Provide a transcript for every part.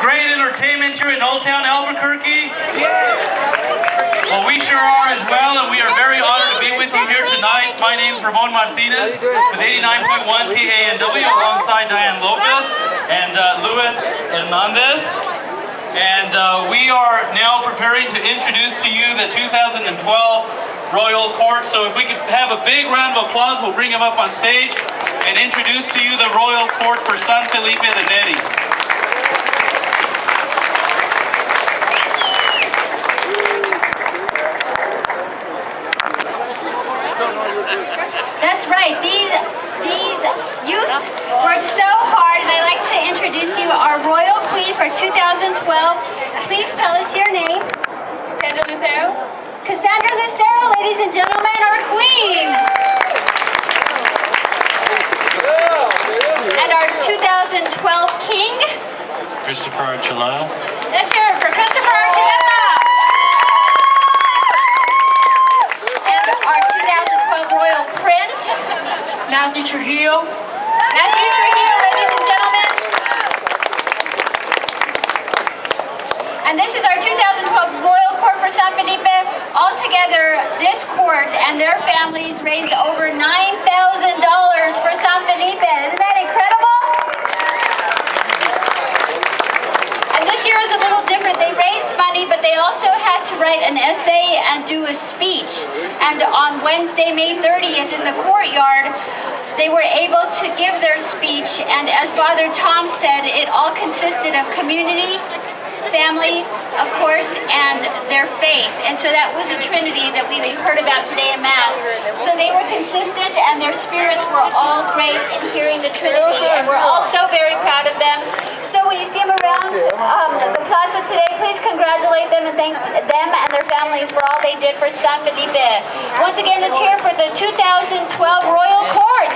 great entertainment here in Old Town Albuquerque? Well, we sure are as well, and we are very honored to be with you here tonight. My name's Ramon Martinez with 89.1 KANW alongside Diane Lopez and Luis Hernandez. And we are now preparing to introduce to you the 2012 Royal Court. So if we could have a big round of applause, we'll bring him up on stage and introduce to you the Royal Court for San Felipe de Neri. That's right. These youth worked so hard, and I'd like to introduce you our Royal Queen for 2012. Please tell us your name. Cassandra Lucero. Cassandra Lucero, ladies and gentlemen, our Queen. And our 2012 King. Christopher Archuleta. Let's hear it for Christopher Archuleta. And our 2012 Royal Prince. Matthew Trujillo. Matthew Trujillo, ladies and gentlemen. And this is our 2012 Royal Court for San Felipe. Altogether, this court and their families raised over $9,000 for San Felipe. Isn't that incredible? And this year is a little different. They raised money, but they also had to write an essay and do a speech. And on Wednesday, May 30th, in the courtyard, they were able to give their speech. And as Father Tom said, it all consisted of community, family, of course, and their faith. And so that was a trinity that we heard about today in Mass. So they were consistent, and their spirits were all great in hearing the Trinity, and we're all so very proud of them. So when you see them around the plaza today, please congratulate them and thank them and their families for all they did for San Felipe. Once again, let's hear for the 2012 Royal Court.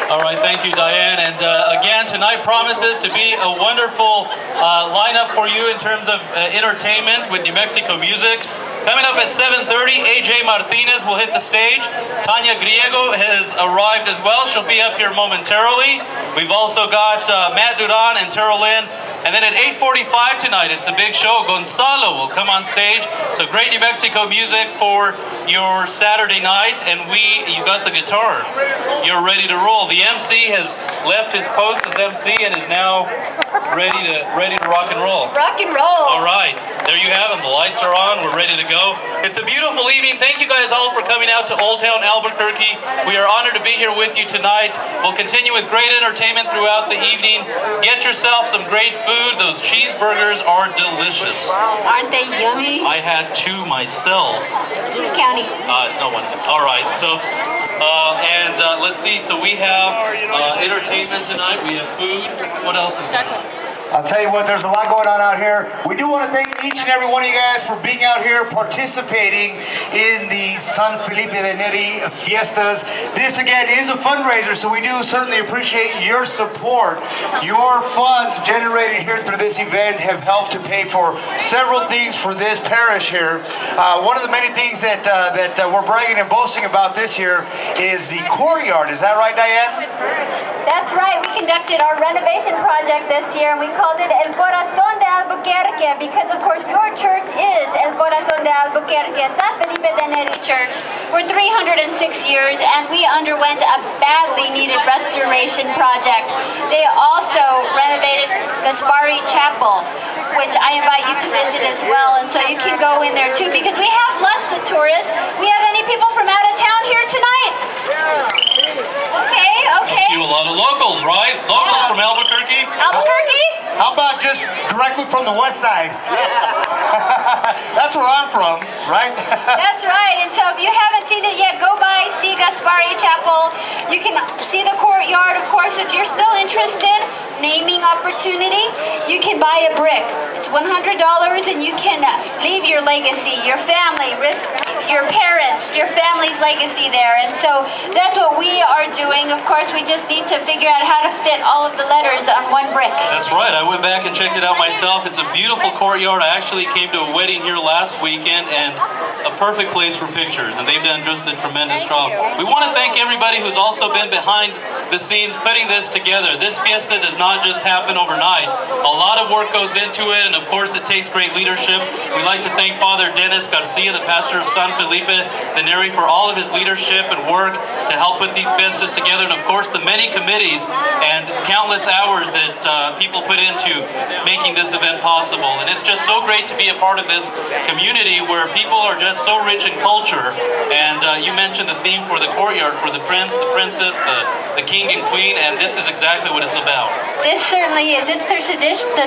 All right, thank you, Diane. And again, tonight promises to be a wonderful lineup for you in terms of entertainment with New Mexico music. Coming up at 7:30, AJ Martinez will hit the stage. Tanya Griego has arrived as well. She'll be up here momentarily. We've also got Matt Duran and Terrell Lynn. And then at 8:45 tonight, it's a big show. Gonzalo will come on stage. So great New Mexico music for your Saturday night. And you got the guitar. You're ready to roll. The MC has left his post as MC and is now ready to rock and roll. Rock and roll. All right, there you have them. The lights are on. We're ready to go. It's a beautiful evening. Thank you guys all for coming out to Old Town Albuquerque. We are honored to be here with you tonight. We'll continue with great entertainment throughout the evening. Get yourself some great food. Those cheeseburgers are delicious. Aren't they yummy? I had two myself. Who's counting? No one. All right, so let's see. So we have entertainment tonight. We have food. What else is going on? I'll tell you what, there's a lot going on out here. We do want to thank each and every one of you guys for being out here participating in the San Felipe de Neri Fiestas. This again is a fundraiser, so we do certainly appreciate your support. Your funds generated here through this event have helped to pay for several things for this parish here. One of the many things that we're bragging and boasting about this year is the courtyard. Is that right, Diane? That's right. We conducted our renovation project this year, and we called it El Corazón de Albuquerque because, of course, your church is El Corazón de Albuquerque, San Felipe de Neri Church. We're 306 years, and we underwent a badly needed restoration project. They also renovated Gaspari Chapel, which I invite you to visit as well, and so you can go in there too because we have lots of tourists. We have any people from out of town here tonight? Okay. You a lot of locals, right? Locals from Albuquerque? Albuquerque? How about just directly from the west side? That's where I'm from, right? That's right. And so if you haven't seen it yet, go by, see Gaspari Chapel. You can see the courtyard, of course. If you're still interested, naming opportunity, you can buy a brick. It's $100 and you can leave your legacy, your family, your parents, your family's legacy there. And so that's what we are doing. Of course, we just need to figure out how to fit all of the letters on one brick. That's right. I went back and checked it out myself. It's a beautiful courtyard. I actually came to a wedding here last weekend, and a perfect place for pictures, and they've done just a tremendous job. We want to thank everybody who's also been behind the scenes putting this together. This fiesta does not just happen overnight. A lot of work goes into it, and of course it takes great leadership. We'd like to thank Father Dennis Garcia, the pastor of San Felipe de Neri, for all of his leadership and work to help put these fiestas together, and of course the many committees and countless hours that people put into making this event possible. And it's just so great to be a part of this community where people are just so rich in culture. And you mentioned the theme for the courtyard, for the prince, the princess, the king and queen, and this is exactly what it's about. This certainly is. It's the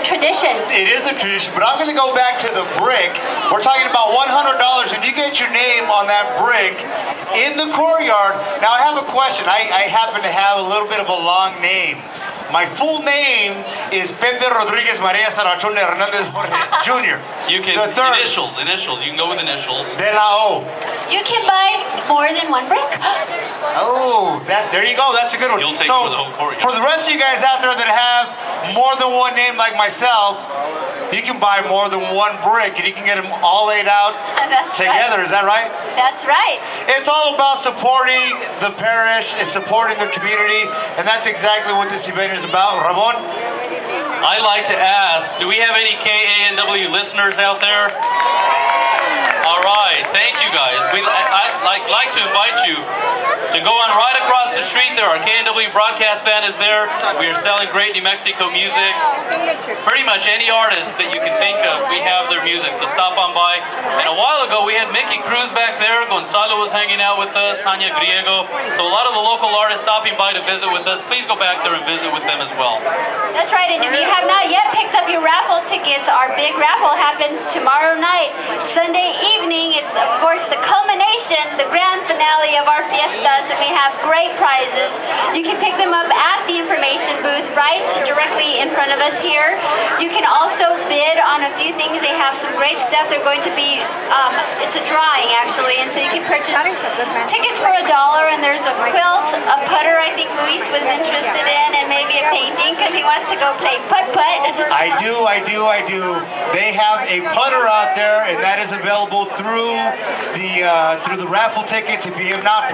tradition. It is a tradition, but I'm going to go back to the brick. We're talking about $100, and you get your name on that brick in the courtyard. Now, I have a question. I happen to have a little bit of a long name. My full name is Pepe Rodriguez Maria Sarachón Hernandez Jorge Jr. You can, initials. You can go with initials. De la O. You can buy more than one brick. Oh, there you go. That's a good one. You'll take it for the whole courtyard. For the rest of you guys out there that have more than one name like myself, you can buy more than one brick and you can get them all laid out together. Right. Is that right? That's right. It's all about supporting the parish and supporting the community, and that's exactly what this event is about. Ramon? I'd like to ask, do we have any KANW listeners out there? All right, thank you guys. I'd like to invite you to go on right across the street there. Our KNW broadcast van is there. We are selling great New Mexico music. Pretty much any artist that you can think of, we have their music, so stop on by. And a while ago, we had Mickey Cruz back there. Gonzalo was hanging out with us, Tanya Griego. So a lot of the local artists stopping by to visit with us. Please go back there and visit with them as well. That's right, and if you have not yet picked up your raffle tickets, our big raffle happens tomorrow night, Sunday evening. It's, of course, the culmination, the grand finale of our fiestas, and we have great prizes. You can pick them up at the information booth right directly in front of us here. You can also bid on a few things. They have some great stuff. They're going to be, it's a drawing, actually, and so you can purchase tickets for $1, and there's a quilt, a putter I think Luis was interested in, and maybe a painting because he wants to go play putt-putt. I do. They have a putter out there, and that is available through the raffle tickets. If you have not